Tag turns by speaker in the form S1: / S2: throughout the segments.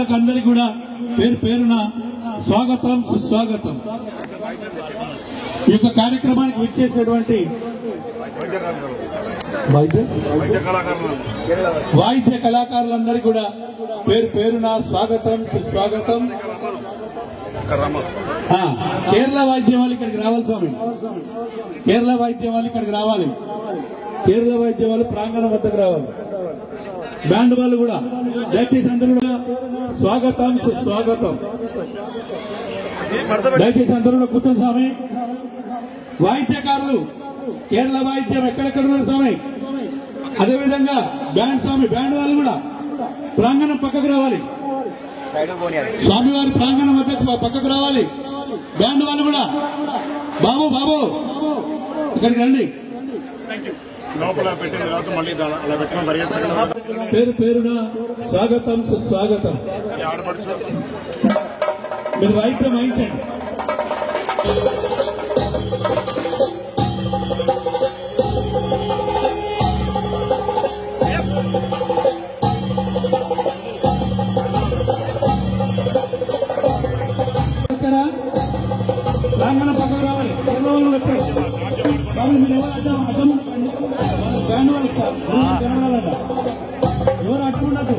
S1: పెద్దలకు అందరికీ కూడా పేరు పేరున స్వాగతం సుస్వాగతం. ఈ యొక్క కార్యక్రమానికి విచ్చేసినటువంటి వాయిద్య కళాకారులందరికీ కూడా పేరు పేరున స్వాగతం సుస్వాగతం. కేరళ వాయిద్యం వాళ్ళు ఇక్కడికి రావాలి స్వామి, కేరళ వాయిద్యం వాళ్ళు ఇక్కడికి రావాలి, కేరళ వాయిద్యం వాళ్ళు ప్రాంగణం వద్దకు రావాలి. బ్యాండ్ వాళ్ళు కూడా దయచేసి అందరూ కూడా స్వాగతం సుస్వాగతం. దయచేసి అందరూ కూడా కూర్చొని స్వామి. వాయిద్యకారులు కేరళ వాయిద్యం ఎక్కడెక్కడ ఉన్నారు స్వామి, అదేవిధంగా బ్యాండ్ స్వామి బ్యాండ్ వాళ్ళు కూడా ప్రాంగణం పక్కకు రావాలి, స్వామివారి ప్రాంగణం పక్కకు రావాలి. బ్యాండ్ వాళ్ళు కూడా బాబు బాబు ఇక్కడికి రండి. పేరు పేరున స్వాగతం సుస్వాగతం. మీరు వాయిద్యం వాయించండి. ప్రాంగణం పక్కకు రావాలి. మీరు ఎవరు అట్టుకున్నట్టు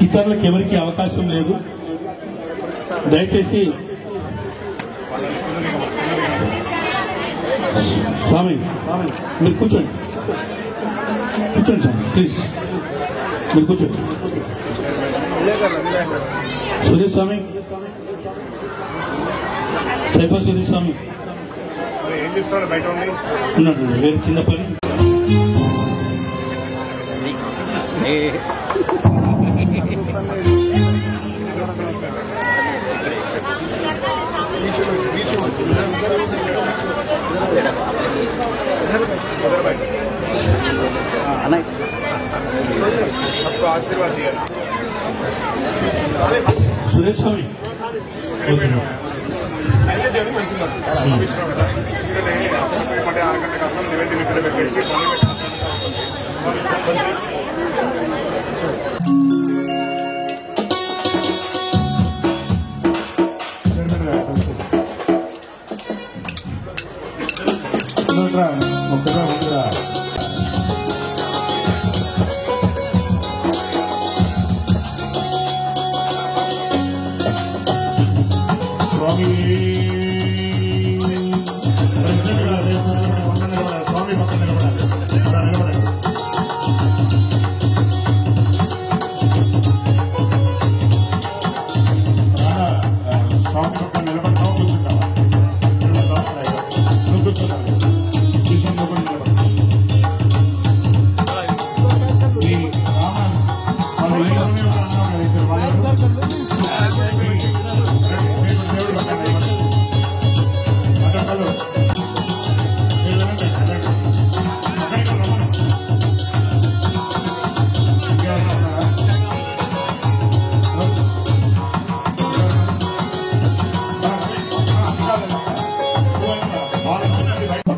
S1: ఇతరులకు ఎవరికి అవకాశం లేదు. దయచేసి స్వామి మీరు కూర్చోండి, కూర్చోండి స్వామి ప్లీజ్, మీరు కూర్చోండి. సురేష్ స్వామి, సైఫా సురేష్ స్వామి ఉన్నాడు, వేరే చిన్న పని.
S2: आशीर्वाद दिया
S1: सुरेश स्वामी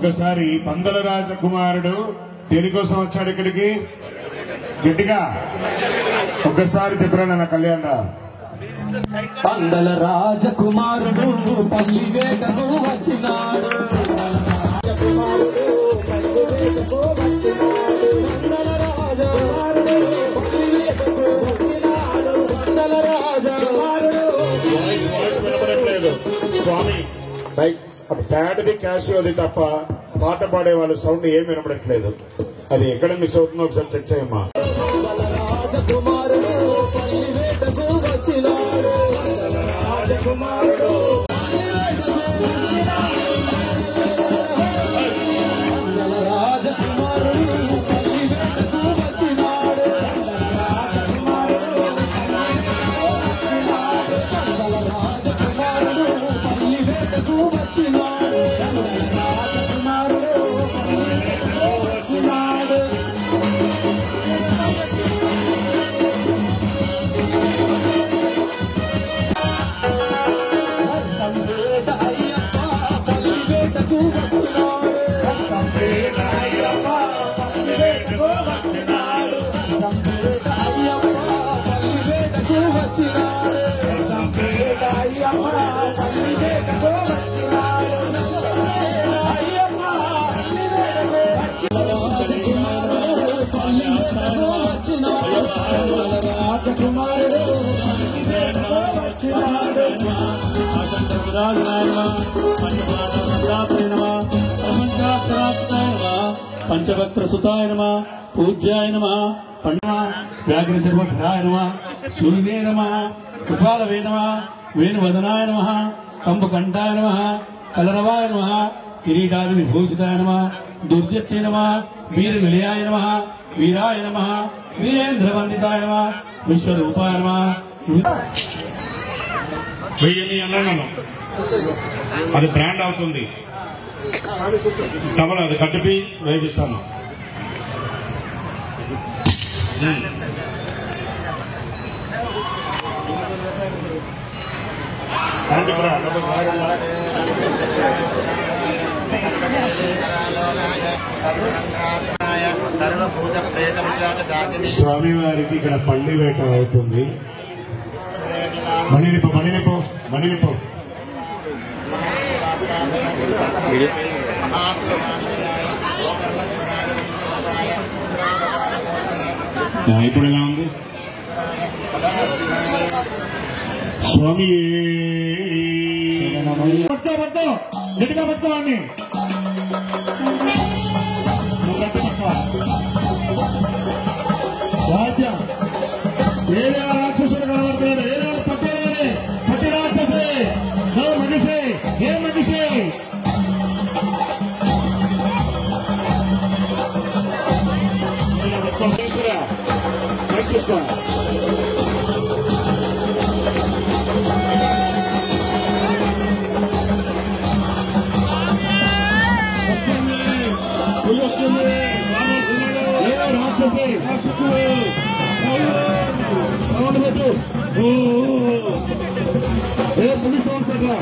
S3: ఒక్కసారి పందల రాజకుమారుడు దేనికోసం వచ్చాడు ఇక్కడికి? గట్టిగా ఒక్కసారి చెప్పరా నా కళ్యాణ్ రా.
S4: పందల రాజకుమారుడు పల్లి వేటకు వచ్చినాడు.
S3: స్వామి బ్యాటరీ క్యాష్ అది తప్ప పాట పాడే వాళ్ళ సౌండ్ ఏమి వినపడట్లేదు. అది ఎక్కడ మిస్ అవుతుందో ఒకసారి చెక్ చేయమ్మా.
S4: రాజకుమారుడు పల్లి వేటకు వచ్చినాడు. రాజకుమారుడు
S1: పంచభక్త్ర సుతాయ నమః పూజ్యాయ నమః వ్యాఘ్ర సర్వధరాయ నమః సూర్యే నమః కృపాలవే నమః వేణువదనాయ నమః కంబకంఠాయ నమః కలరవాయ నమః కిరీటాది విభూషితాయ నమః దుర్జట్టే నమః వీర నిలయాయ నమః వీరాయ నమః వీరేంద్ర వందితాయ నమః విశ్వరూపాయ నమః.
S3: వెయ్యి అన్నాను అది బ్రాండ్ అవుతుంది. డబల్ అది కట్టిపి వేపిస్తాను. స్వామివారికి ఇక్కడ పల్లి వేట అవుతుంది. మణినిపో మణినిపో మణినిపో ఇప్పుడు ఎలా ఉంది స్వామి? పట్టుకో గట్టిగా పట్టుకోవాడిని. రాజ్యం ఏదో రాక్షసులు కనబడుతున్నాడు. ఏదో పట్టే పట్టి రాక్షసే మనిషి ఏ మనిషి చూసుకో. రాక్షసే సౌండ్ పెట్టు. ఏ పులిస్ సౌండ్ పెట్టరా.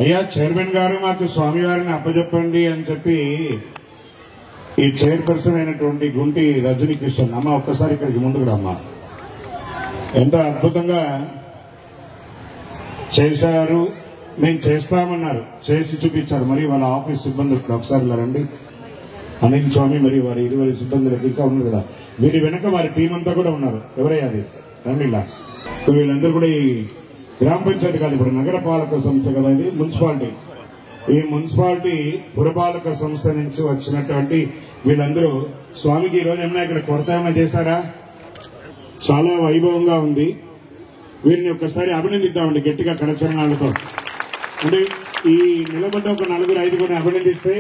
S3: అయ్యా చైర్మన్ గారు మాకు స్వామివారిని అప్పచెప్పండి అని చెప్పి ఈ చైర్పర్సన్ అయినటువంటి గుంటి రజనీకృష్ణన్ అమ్మ ఒక్కసారి ఇక్కడికి ముందుకు రమ్మా. ఎంత అద్భుతంగా చేశారు, మేము చేస్తామన్నారు, చేసి చూపించారు. మరి వాళ్ళ ఆఫీస్ సిబ్బంది ఒకసారి ఇలా రండి. అనిల్ స్వామి మరి వారి 20 సిబ్బంది ఇంకా ఉన్నారు కదా, వీరి వెనక వారి టీం అంతా కూడా ఉన్నారు. ఎవరయ్యా అది రండి ఇలా. వీళ్ళందరూ కూడా ఈ గ్రామ పంచాయతీ కాదు, ఇప్పుడు నగరపాలక సంస్థ కదా, ఇది మున్సిపాలిటీ. ఈ మున్సిపాలిటీ పురపాలక సంస్థ నుంచి వచ్చినటువంటి వీళ్ళందరూ స్వామికి ఈ రోజు ఏమైనా ఇక్కడ కొరత ఏమైనా చేశారా? చాలా వైభవంగా ఉంది. వీరిని ఒక్కసారి అభినందిద్దామండి గట్టిగా కరచరణాలతో. అంటే ఈ నిలబడ్డ ఒక 4-5 అభినందిస్తే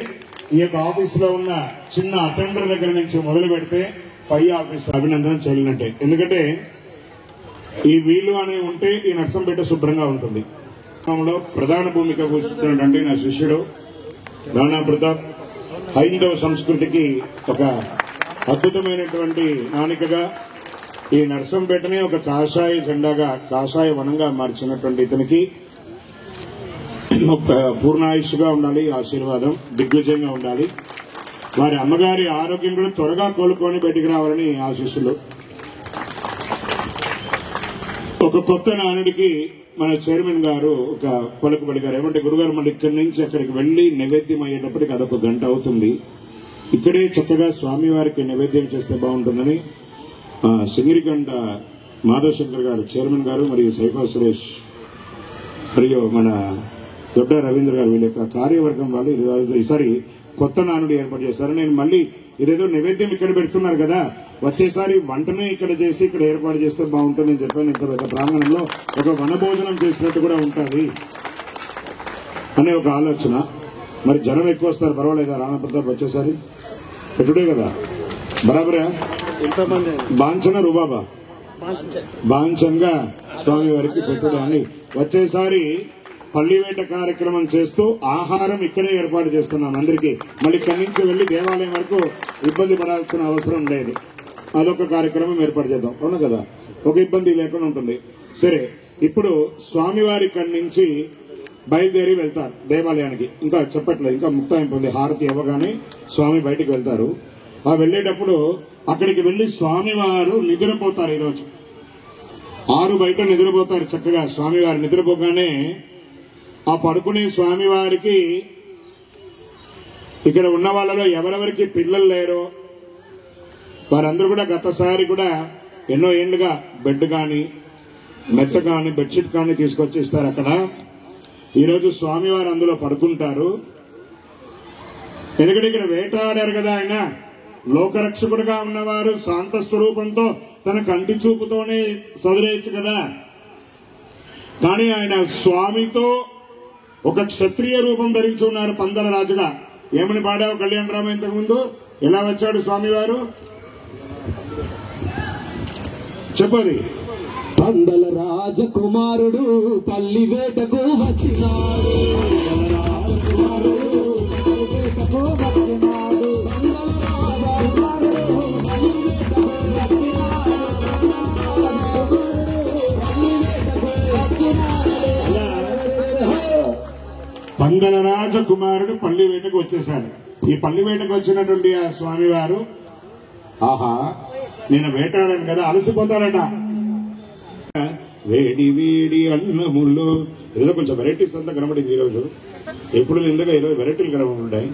S3: ఈ యొక్క ఆఫీస్ లో ఉన్న చిన్న అటెండర్ దగ్గర నుంచి మొదలు పెడితే పై ఆఫీస్ అభినందన చేయలేనంటే. ఎందుకంటే ఈ వీలు అనేవి ఉంటే ఈ నర్సంపేట శుభ్రంగా ఉంటుంది. ప్రధాన భూమిక కూర్చున్నటువంటి నా శిష్యుడు రాణా ప్రతాప్ హైందవ సంస్కృతికి ఒక అద్భుతమైనటువంటి నాణికగా ఈ నర్సంపేటనే ఒక కాషాయ జెండాగా, కాషాయ వనంగా మార్చినటువంటి ఇతనికి పూర్ణాయుష్గా ఉండాలి, ఆశీర్వాదం దిగ్విజయంగా ఉండాలి. వారి అమ్మగారి ఆరోగ్యం కూడా త్వరగా కోలుకొని బయటికి రావాలని ఆశీస్సులు. ఒక కొత్త నానుడికి మన చైర్మన్ గారు ఒక పలుకుబడి గారు ఏమంటే, గురుగారు మళ్ళీ ఇక్కడి నుంచి అక్కడికి వెళ్లి నైవేద్యం అయ్యేటప్పటికి అదొక గంట అవుతుంది, ఇక్కడే చక్కగా స్వామివారికి నైవేద్యం చేస్తే బాగుంటుందని సింగిరిగండ మాధవ్ శంకర్ గారు చైర్మన్ గారు మరియు సైఫా సురేష్ మరియు మన దొడ్డ రవీంద్ర గారు వీళ్ళ యొక్క కార్యవర్గం వాళ్ళు ఈసారి కొత్త నానుడి ఏర్పాటు చేశారు. నేను మళ్ళీ ఇదేదో నైవేద్యం ఇక్కడ పెడుతున్నారు కదా, వచ్చేసారి వంటనే ఇక్కడ చేసి ఇక్కడ ఏర్పాటు చేస్తే బాగుంటుందని చెప్పాను. ఇంత పెద్ద ప్రాంగణంలో ఒక వనభోజనం చేసినట్టు కూడా ఉంటుంది అనే ఒక ఆలోచన. మరి జనం ఎక్కువ వస్తారు, పర్వాలేదా? రాణా ప్రతాప్ వచ్చేసారి పెట్టుడే కదా, బరాబరా? బాంఛన రుబాబా బాంఛన్గా స్వామి వారికి పెట్టుడే అని వచ్చేసారి పల్లివేట కార్యక్రమం చేస్తూ ఆహారం ఇక్కడే ఏర్పాటు చేస్తున్నాం అందరికీ. మళ్ళీ ఇక్కడి నుంచి వెళ్లి దేవాలయం వరకు ఇబ్బంది పడాల్సిన అవసరం లేదు. అదొక కార్యక్రమం ఏర్పాటు చేద్దాం, అవును కదా, ఒక ఇబ్బంది లేకుండా ఉంటుంది. సరే, ఇప్పుడు స్వామివారి ఇక్కడి నుంచి బయలుదేరి వెళ్తారు దేవాలయానికి. ఇంకా చెప్పట్లేదు, ఇంకా ముక్తాయింపు ఉంది. హారతి ఇవ్వగానే స్వామి బయటికి వెళ్తారు. ఆ వెళ్లేటప్పుడు అక్కడికి వెళ్లి స్వామివారు నిద్రపోతారు. ఈరోజు 6 బయట నిద్రపోతారు చక్కగా. స్వామివారు నిద్రపోగానే ఆ పడుకునే స్వామివారికి ఇక్కడ ఉన్న వాళ్ళలో ఎవరెవరికి పిల్లలు లేరో వారందరూ కూడా గతసారి కూడా ఎన్నో ఏళ్లుగా బెడ్ కానీ మెత్త కానీ బెడ్షీట్ కానీ తీసుకొచ్చి ఇస్తారు. అక్కడ ఈరోజు స్వామివారు అందులో పడుకుంటారు. ఎందుకంటే ఇక్కడ వేటాడారు కదా ఆయన, లోకరక్షకుడుగా ఉన్నవారు శాంత స్వరూపంతో తన కంటి చూపుతోనే చదివేయచ్చు కదా. కానీ ఆయన స్వామితో ఒక క్షత్రియ రూపం ధరించి ఉన్నారు పందల రాజుగా. ఏమని పాడావు కళ్యాణరామ ఇంతకు ముందు? ఎలా వచ్చాడు స్వామివారు చెప్పది.
S4: పందల రాజకుమారుడు పల్లి వేటకు వచ్చినాడు.
S3: పందల రాజకుమారుడు పల్లి వేటకు వచ్చేశాడు. ఈ పల్లి వేటకు వచ్చినటువంటి ఆ స్వామివారు ఆహా నేను వేటాడాను కదా అలసిపోతాడట. వేడి వేడి అన్నములు ఏదో కొంచెం వెరైటీస్ అంతా కనబడింది ఈరోజు. ఎప్పుడు ఎందుకు 20 వెరైటీలు కనబడుంటాయి.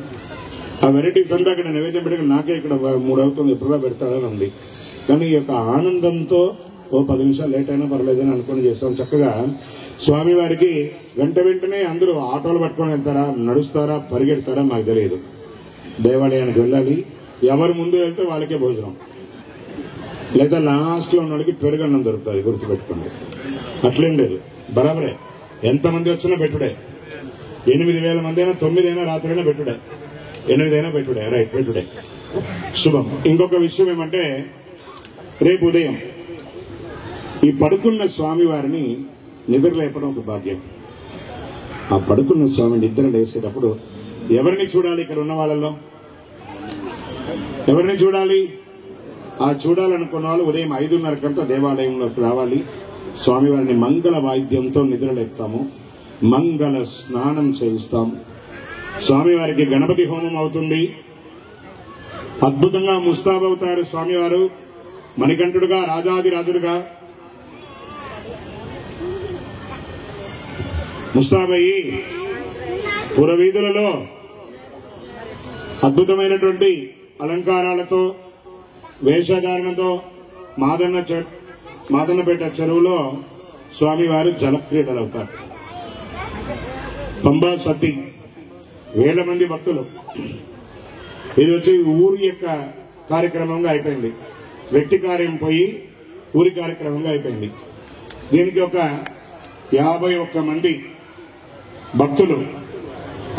S3: ఆ వెరైటీస్ అంతా అక్కడ నైవేద్యం పెట్టుకుని నాకే ఇక్కడ 3 అవుతుంది ఎప్పుడుగా పెడతాడని ఉంది. కానీ ఈ యొక్క ఆనందంతో ఓ 10 నిమిషాలు లేట్ అయినా పర్లేదని అనుకుని చేస్తాం. చక్కగా స్వామివారికి వెంటనే అందరూ ఆటోలు పట్టుకొని వెళ్తారా, నడుస్తారా, పరిగెడతారా మాకు తెలియదు. దేవాలయానికి వెళ్ళాలి, ఎవరు ముందు వెళ్తే వాళ్ళకే భోజనం, లేదా లాస్ట్ లో ఉన్నోడికి పెరుగన్నం దొరుకుతుంది, గుర్తుపెట్టుకోండి. అట్లేం లేదు, బరాబరే. ఎంతమంది వచ్చినా పెట్టుడే. 8,000 మంది అయినా 9 అయినా రాత్రి అయినా పెట్టుడే, 8 అయినా పెట్టుడే. రైట్, పెట్టుడే శుభం. ఇంకొక విషయం ఏమంటే రేపు ఉదయం ఈ పడుకున్న స్వామి వారిని నిద్ర లేపడం ఒక భాగ్యం. ఆ పడుకున్న స్వామి నిద్ర లేసేటప్పుడు ఎవరిని చూడాలి? ఇక్కడ ఉన్న వాళ్ళలో ఎవరిని చూడాలి? ఆ చూడాలనుకున్న వాళ్ళు ఉదయం 5:30 దేవాలయంలోకి రావాలి. స్వామివారిని మంగళ వాయిద్యంతో నిద్ర లేపుతాము, మంగళ స్నానం చేయిస్తాం. స్వామివారికి గణపతి హోమం అవుతుంది. అద్భుతంగా ముస్తాబవుతారు స్వామివారు. మణికంఠుడుగా, రాజాది రాజుడుగా ముస్తాబయ్యి పురవీధులలో అద్భుతమైనటువంటి అలంకారాలతో, వేషధారణతో మాదన్నపేట చెరువులో స్వామివారు జలక్రీడలు అవుతారు. పంబా సతి, 1000 మంది భక్తులు. ఇది వచ్చి ఊరి యొక్క కార్యక్రమంగా అయిపోయింది. వ్యక్తి కార్యం పోయి ఊరి కార్యక్రమంగా అయిపోయింది. దీనికి ఒక 51 మంది భక్తులు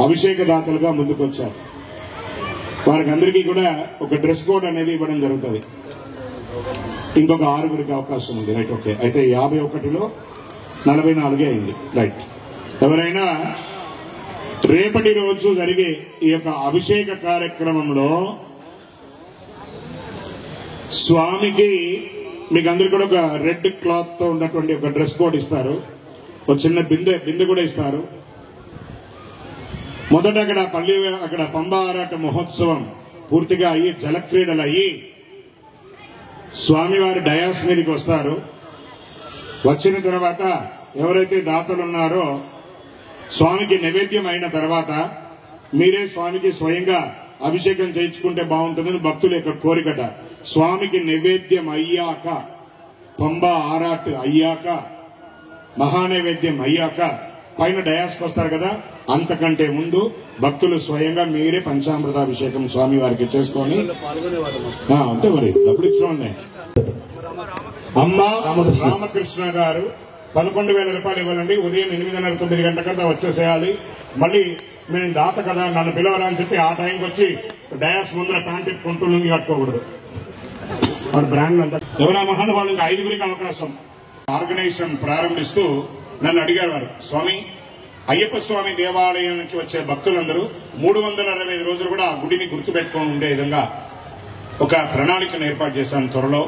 S3: అభిషేక దాతలుగా ముందుకొచ్చారు. వారికి అందరికీ కూడా ఒక డ్రెస్ కోడ్ అనేది ఇవ్వడం జరుగుతుంది. ఇంకొక 6గురికి అవకాశం ఉంది. Right, okay. అయితే 51లో 44 అయింది. రైట్. ఎవరైనా రేపటి రోజు జరిగే ఈ యొక్క అభిషేక కార్యక్రమంలో స్వామికి మీకు అందరికీ కూడా ఒక రెడ్ క్లాత్ తో ఉన్నటువంటి ఒక డ్రెస్ కోడ్ ఇస్తారు. ఒక చిన్న బిందె కూడా ఇస్తారు. మొదట అక్కడ పంబా ఆరాట మహోత్సవం పూర్తిగా అయ్యి జలక్రీడలు అయ్యి స్వామివారి డయాస్ మీదకి వస్తారు. వచ్చిన తర్వాత ఎవరైతే దాతలు ఉన్నారో స్వామికి నైవేద్యం అయిన తర్వాత మీరే స్వామికి స్వయంగా అభిషేకం చేయించుకుంటే బాగుంటుందని భక్తుల యొక్క కోరికట. స్వామికి నైవేద్యం అయ్యాక, పంబా ఆరాట్ అయ్యాక, మహానైవేద్యం అయ్యాక పైన డయాస్కి వస్తారు కదా, అంతకంటే ముందు భక్తులు స్వయంగా మీరే పంచామృతాభిషేకం స్వామి వారికి చేసుకొని అంతే. మరి డబ్బులు ఇచ్చిన అమ్మ రామకృష్ణ గారు 11,000 రూపాయలు ఇవ్వాలండి. ఉదయం 8:30, 9 గంటల వచ్చేసేయాలి. మళ్ళీ నేను దాత కదా నన్ను పిలవరా అని చెప్పి ఆ టైంకి వచ్చి డయాస్ ముందర ప్యాంట్ కొంటూ లుంగి కట్టుకోకూడదు. వాడు బ్రాండ్ అంతా. ఎవరా మహానుభావులు 5గురికి అవకాశం. ఆర్గనైజేషన్ ప్రారంభిస్తూ నన్ను అడిగారు వారు, స్వామి అయ్యప్ప స్వామి దేవాలయానికి వచ్చే భక్తులందరూ 365 రోజులు కూడా ఆ గుడిని గుర్తుపెట్టుకొని ఉండే విధంగా ఒక ప్రణాళికను ఏర్పాటు చేశాను త్వరలో.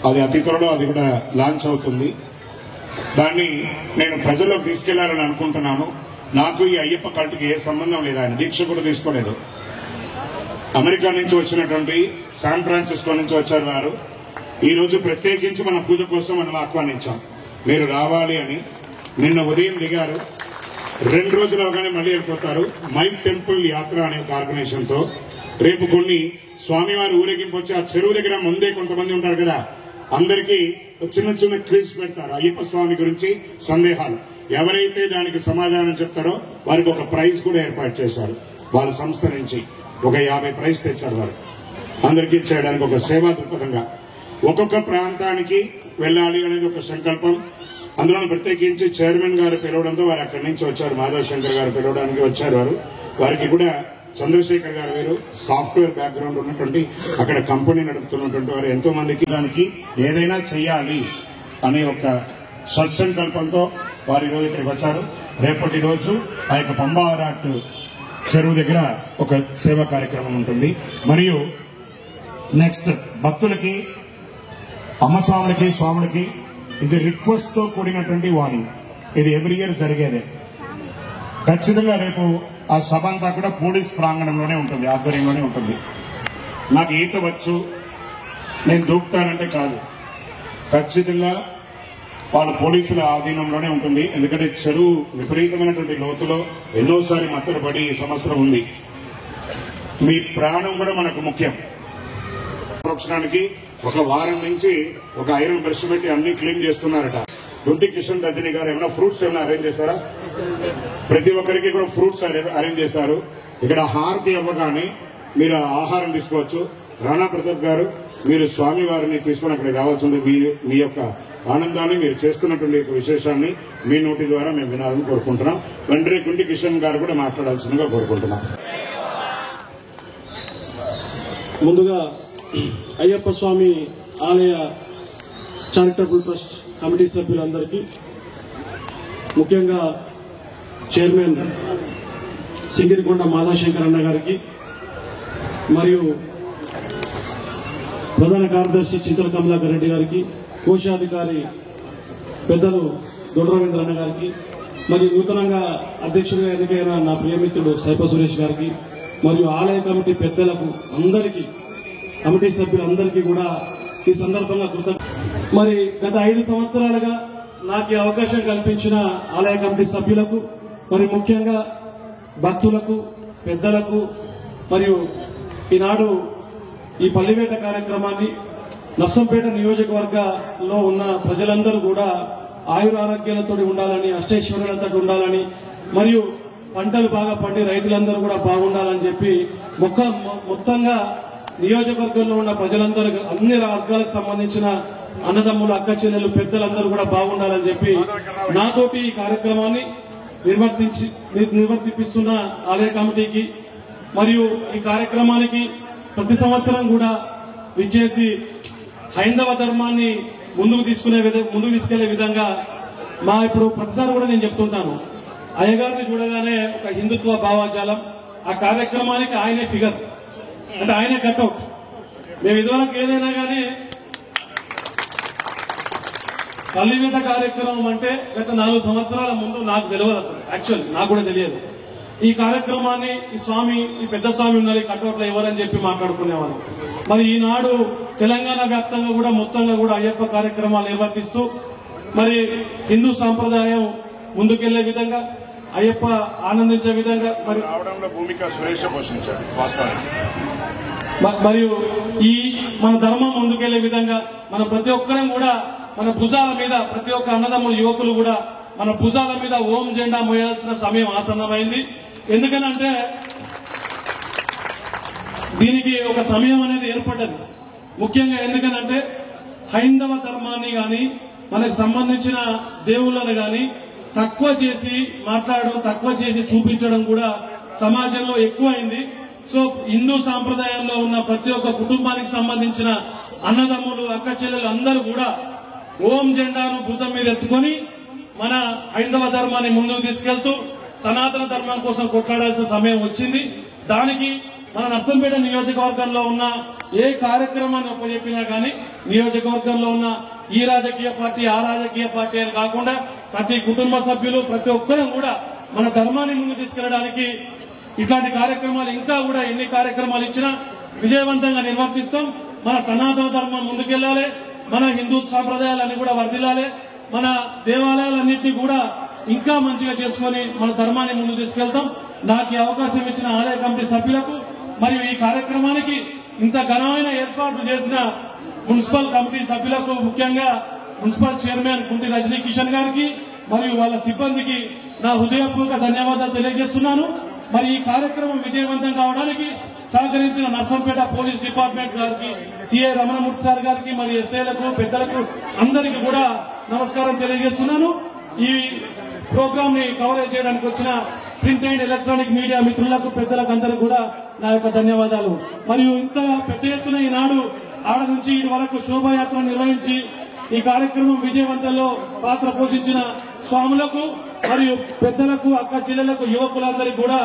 S3: అది అతి త్వరలో అది కూడా లాంచ్ అవుతుంది. దాన్ని నేను ప్రజల్లోకి తీసుకెళ్లాలని అనుకుంటున్నాను. నాకు ఈ అయ్యప్ప కల్ట్కి ఏ సంబంధం లేదు. ఆయన దీక్ష కూడా తీసుకోలేదు. అమెరికా నుంచి వచ్చినటువంటి శాన్ ఫ్రాన్సిస్కో నుంచి వచ్చారు వారు. ఈ రోజు ప్రత్యేకించి మన పూజ కోసం మనం ఆహ్వానించాం. మీరు రావాలి అని నిన్న ఉదయం దిగారు. 2 రోజులు అవగానే మళ్ళీ వెళ్ళిపోతారు. మై టెంపుల్ యాత్ర అనే ఒక ఆర్గనైజేషన్ తో రేపు కొన్ని స్వామివారి ఊరేగింపు వచ్చి ఆ చెరువు దగ్గర ముందే కొంతమంది ఉంటారు కదా, అందరికీ చిన్న చిన్న క్విజ్ పెడతారు. అయ్యప్ప స్వామి గురించి సందేహాలు ఎవరైతే దానికి సమాధానం చెప్తారో వారికి ఒక ప్రైజ్ కూడా ఏర్పాటు చేశారు. వాళ్ళ సంస్థ నుంచి ఒక 50 ప్రైజ్ తెచ్చారు. వారు అందరికీ చేయడానికి ఒక సేవా దృక్పథంగా ఒక్కొక్క ప్రాంతానికి వెళ్ళాలి అనేది ఒక సంకల్పం. అందులో ప్రత్యేకించి చైర్మన్ గారు పిలవడంతో వారు అక్కడి నుంచి వచ్చారు. మాధవ్ శంకర్ గారు పిలవడానికి వచ్చారు. వారికి కూడా చంద్రశేఖర్ గారు వీరు సాఫ్ట్వేర్ బ్యాక్గ్రౌండ్ ఉన్నటువంటి అక్కడ కంపెనీ నడుపుతున్నటువంటి వారు ఎంతో మందికి దానికి ఏదైనా చెయ్యాలి అనే ఒక సత్సంకల్పంతో వారు ఈరోజు ఇక్కడికి వచ్చారు. రేపటి రోజు ఆ యొక్క పంబారాట్ చెరువు దగ్గర ఒక సేవా కార్యక్రమం ఉంటుంది. మరియు నెక్స్ట్ భక్తులకి, అమ్మస్వాములకి, స్వాములకి ఇది రిక్వెస్ట్ తో కూడినటువంటి వార్నింగ్. ఇది ఎవ్రీ ఇయర్ జరిగేదే. ఖచ్చితంగా రేపు ఆ సభ అంతా కూడా పోలీస్ ప్రాంగణంలోనే ఉంటుంది, ఆధ్వర్యంలోనే ఉంటుంది. నాకు ఈత వచ్చు, నేను దూకుతానంటే కాదు, ఖచ్చితంగా వాళ్ళ పోలీసుల ఆధీనంలోనే ఉంటుంది. ఎందుకంటే చెరువు విపరీతమైనటువంటి లోతులో ఎన్నోసారి మత్తలు పడి సంవత్సరం ఉంది. మీ ప్రాణం కూడా మనకు ముఖ్యం. సంరక్షణానికి ఒక వారం నుంచి ఒక ఐరన్ బ్రష్ పెట్టి అన్ని క్లీన్ చేస్తున్నారట. గుంటి కిషన్ రజనీ గారు ఏమైనా ఫ్రూట్స్ ఏమైనా అరేంజ్ చేస్తారా? ప్రతి ఒక్కరికి కూడా ఫ్రూట్స్ అరేంజ్ చేస్తారు. ఇక్కడ హారతి ఇవ్వగానే మీరు ఆహారం తీసుకోవచ్చు. రాణా ప్రతాప్ గారు, మీరు స్వామి వారిని తీసుకుని అక్కడికి రావాల్సింది. మీ యొక్క ఆనందాన్ని, మీరు చేస్తున్నటువంటి విశేషాన్ని మీ నోటి ద్వారా మేము వినాలని కోరుకుంటున్నాం. వెంటనే గుంటి కిషన్ గారు కూడా మాట్లాడాల్సిందిగా కోరుకుంటున్నాం.
S5: ముందుగా అయ్యప్ప స్వామి ఆలయ చారిటబుల్ ట్రస్ట్ కమిటీ సభ్యులందరికీ, ముఖ్యంగా చైర్మన్ సింగిరికొండ మాధవశంకర్ అన్న గారికి, మరియు ప్రధాన కార్యదర్శి చింతల కమలాకర్ రెడ్డి గారికి, కోశాధికారి పెద్దలు దొడ్రవీంద్ర అన్న గారికి, మరియు నూతనంగా అధ్యక్షుడిగా ఎన్నికైన నా ప్రియమిత్రుడు సైప సురేష్ గారికి, మరియు ఆలయ కమిటీ పెద్దలకు అందరికీ, కమిటీ సభ్యులందరికీ కూడా ఈ సందర్భంగా మరి గత 5 సంవత్సరాలుగా నాకు ఈ అవకాశం కల్పించిన ఆలయ కమిటీ సభ్యులకు, మరి ముఖ్యంగా భక్తులకు, పెద్దలకు, మరియు ఈనాడు ఈ పల్లివేట కార్యక్రమాన్ని నర్సంపేట నియోజకవర్గంలో ఉన్న ప్రజలందరూ కూడా ఆయురారోగ్యాలతో ఉండాలని, అష్టైశ్వర్యాలతో ఉండాలని, మరియు పంటలు బాగా పండి రైతులందరూ కూడా బాగుండాలని చెప్పి మొత్తంగా నియోజకవర్గంలో ఉన్న ప్రజలందరూ, అన్ని వర్గాలకు సంబంధించిన అన్నదమ్ములు, అక్క చెల్లెలు, పెద్దలందరూ కూడా బాగుండాలని చెప్పి నాతోటి ఈ కార్యక్రమాన్ని నిర్వర్తిస్తున్న ఆలయ కమిటీకి, మరియు ఈ కార్యక్రమానికి ప్రతి సంవత్సరం కూడా విచ్చేసి హైందవ ధర్మాన్ని ముందుకు తీసుకెళ్లే విధంగా ఇప్పుడు ప్రతిసారి కూడా నేను చెప్తుంటాను, అయ్యగారిని చూడగానే ఒక హిందుత్వ భావాజాలం, ఆ కార్యక్రమానికి ఆయనే ఫిగర్, అంటే ఆయనే కట్అవుట్. మేము ఇదివరకు ఏదైనా కానీ పల్లివేట కార్యక్రమం అంటే గత 4 సంవత్సరాల ముందు నాకు తెలియదు, అసలు యాక్చువల్లీ నాకు కూడా తెలియదు. ఈ కార్యక్రమాన్ని ఈ స్వామి, ఈ పెద్ద స్వామి ఉన్నారు, ఈ కట్అవుట్లో ఎవరని చెప్పి మాట్లాడుకునేవాళ్ళం. మరి ఈనాడు తెలంగాణ వ్యాప్తంగా కూడా మొత్తంగా కూడా అయ్యప్ప కార్యక్రమాలు నిర్వర్తిస్తూ మరి హిందూ సాంప్రదాయం ముందుకెళ్లే విధంగా, అయ్యప్ప ఆనందించే విధంగా మరి
S3: రావడంలో భూమిక సురేష పోషించారు వాస్తవానికి.
S5: మరియు ఈ మన ధర్మం ముందుకెళ్లే విధంగా మన ప్రతి ఒక్కరం కూడా మన భుజాల మీద, ప్రతి ఒక్క అన్నదమ్ముల యువకులు కూడా మన భుజాల మీద ఓం జెండా మోయాల్సిన సమయం ఆసన్నమైంది. ఎందుకనంటే దీనికి ఒక సమయం అనేది ఏర్పడ్డది. ముఖ్యంగా ఎందుకనంటే హైందవ ధర్మాన్ని గాని, మనకు సంబంధించిన దేవుళ్ళను గాని తక్కువ చేసి మాట్లాడడం, తక్కువ చేసి చూపించడం కూడా సమాజంలో ఎక్కువైంది. సో హిందూ సాంప్రదాయంలో ఉన్న ప్రతి ఒక్క కుటుంబానికి సంబంధించిన అన్నదమ్ములు, అక్క చెల్లెలు అందరూ కూడా ఓం జెండాను భుజం మీద ఎత్తుకొని మన హైందవ ధర్మాన్ని ముందుకు తీసుకెళ్తూ సనాతన ధర్మం కోసం కొట్లాడాల్సిన సమయం వచ్చింది. దానికి మన నర్సంపేట నియోజకవర్గంలో ఉన్న ఏ కార్యక్రమాన్ని ఒప్పచెప్పినా కానీ నియోజకవర్గంలో ఉన్న ఈ రాజకీయ పార్టీ, ఆ రాజకీయ పార్టీ అని కాకుండా ప్రతి కుటుంబ సభ్యులు, ప్రతి ఒక్కరూ కూడా మన ధర్మాన్ని ముందుకు తీసుకెళ్లడానికి ఇట్లాంటి కార్యక్రమాలు ఇంకా కూడా ఎన్ని కార్యక్రమాలు ఇచ్చినా విజయవంతంగా నిర్వర్తిస్తాం. మన సనాతన ధర్మం ముందుకెళ్లాలి, మన హిందూ సాంప్రదాయాలన్నీ కూడా వర్ధిల్లాలి. మన దేవాలయాలన్నింటినీ కూడా ఇంకా మంచిగా చేసుకుని మన ధర్మాన్ని ముందుకు తీసుకెళ్తాం. నాకు ఈ అవకాశం ఇచ్చిన ఆలయ కమిటీ సభ్యులకు మరియు ఈ కార్యక్రమానికి ఇంత ఘనమైన ఏర్పాట్లు చేసిన మున్సిపల్ కమిటీ సభ్యులకు, ముఖ్యంగా మున్సిపల్ చైర్మన్ కుంటి రజనీ కిషన్ గారికి మరియు వాళ్ళ సిబ్బందికి నా హృదయపూర్వక ధన్యవాదాలు తెలియజేస్తున్నాను. మరి ఈ కార్యక్రమం విజయవంతం కావడానికి సహకరించిన నర్సంపేట పోలీస్ డిపార్ట్మెంట్ గారికి, సిఐ రమణమూర్తి సార్ గారికి, మరి ఎస్ఐలకు, పెద్దలకు అందరికీ కూడా నమస్కారం తెలియజేస్తున్నాను. ఈ ప్రోగ్రామ్ ని కవరేజ్ చేయడానికి వచ్చిన ప్రింట్ అండ్ ఎలక్ట్రానిక్ మీడియా మిత్రులకు, పెద్దలకు అందరికీ కూడా నా యొక్క ధన్యవాదాలు. మరియు ఇంత పెద్ద ఎత్తున ఈనాడు ఆడ నుంచి ఇటు వరకు శోభాయాత్ర నిర్వహించి ఈ కార్యక్రమం విజయవంతంలో పాత్ర పోషించిన స్వాములకు మరియు పెద్దలకు, అక్క చెల్లెలకు, యువకులందరికీ కూడా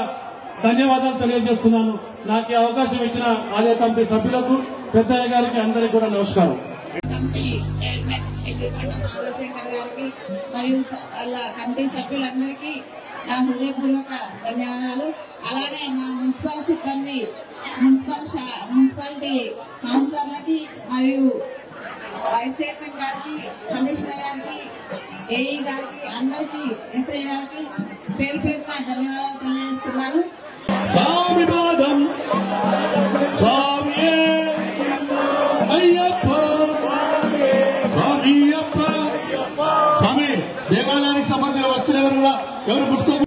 S5: ధన్యవాదాలు తెలియజేస్తున్నాను. నాకు ఈ అవకాశం ఇచ్చిన ఆలయ కమిటీ సభ్యులకు, పెద్దయ్య గారికి అందరికీ కూడా నమస్కారం.
S6: మరియు వాళ్ళ కమిటీ సభ్యులందరికీ నా హృదయపూర్వక ధన్యవాదాలు. అలానే మా మున్సిపల్ సిబ్బంది, మున్సిపాలిటీ కౌన్సిలర్లకి మరియు వైస్ చైర్మన్ గారికి, కమిషనర్ గారికి, ఏఈ గారికి, అందరికీ, ఎస్ఐ గారికి పేరు పేరున ధన్యవాదాలు తెలియజేస్తున్నాను.
S1: దేవాలయానికి సంబంధించిన వస్తువులు ఎవరు